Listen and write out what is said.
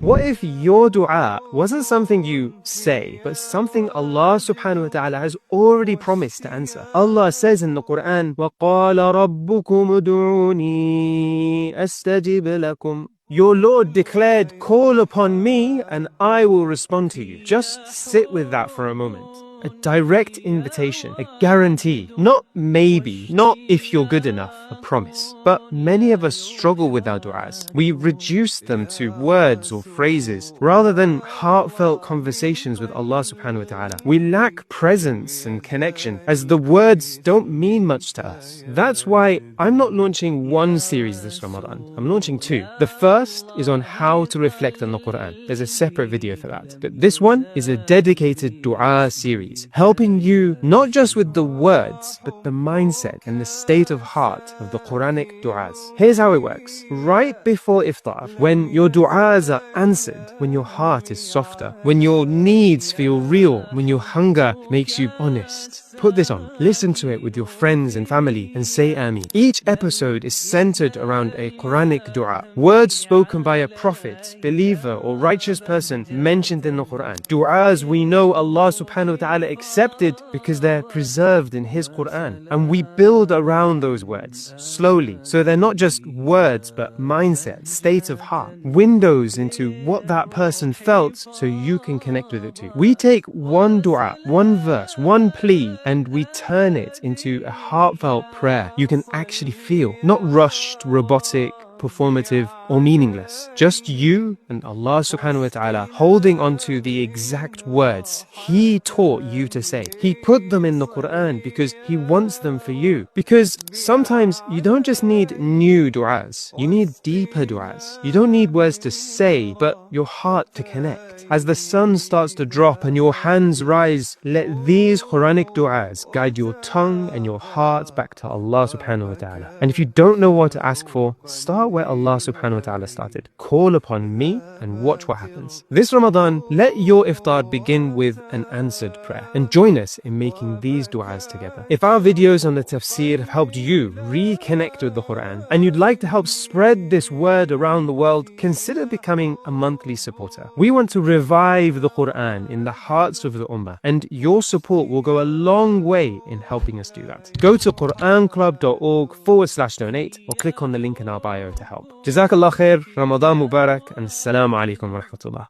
What if your dua wasn't something you say, but something Allah subhanahu wa ta'ala has already promised to answer? Allah says in the Quran, وَقَالَ رَبُّكُمُ ادْعُونِي أَسْتَجِبْ لَكُمْ. Your Lord declared, call upon me and I will respond to you. Just sit with that for a moment. A direct invitation, a guarantee, not maybe, not if you're good enough, a promise. But many of us struggle with our du'as. We reduce them to words or phrases rather than heartfelt conversations with Allah subhanahu wa ta'ala. We lack presence and connection as the words don't mean much to us. That's why I'm not launching one series this Ramadan. I'm launching two. The first is on how to reflect on the Quran. There's a separate video for that. But this one is a dedicated dua series, helping you not just with the words, but the mindset and the state of heart of the Quranic du'as. Here's how it works. Right before iftar, when your du'as are answered, when your heart is softer, when your needs feel real, when your hunger makes you honest, put this on, listen to it with your friends and family and say Ameen. Each episode is centered around a Quranic dua, words spoken by a prophet, believer or righteous person mentioned in the Quran. Du'as we know Allah subhanahu wa ta'ala accepted because they're preserved in His Quran. And we build around those words slowly, so they're not just words but mindset, state of heart, windows into what that person felt so you can connect with it too. We take one dua, one verse, one plea, and we turn it into a heartfelt prayer you can actually feel, not rushed, robotic, performative or meaningless. Just you and Allah subhanahu wa ta'ala holding on to the exact words He taught you to say. He put them in the Quran because He wants them for you. Because sometimes you don't just need new du'as, you need deeper du'as. You don't need words to say, but your heart to connect. As the sun starts to drop and your hands rise, let these Quranic du'as guide your tongue and your heart back to Allah subhanahu wa ta'ala. And if you don't know what to ask for, start where Allah subhanahu wa ta'ala started. Call upon me and watch what happens. This Ramadan, let your iftar begin with an answered prayer and join us in making these du'as together. If our videos on the tafsir have helped you reconnect with the Quran and you'd like to help spread this word around the world, consider becoming a monthly supporter. We want to revive the Quran in the hearts of the Ummah, and your support will go a long way in helping us do that. Go to quranclub.org/donate or click on the link in our bio to help. Jazakallah khair, Ramadan Mubarak, and Assalamu alaikum wa rahmatullah.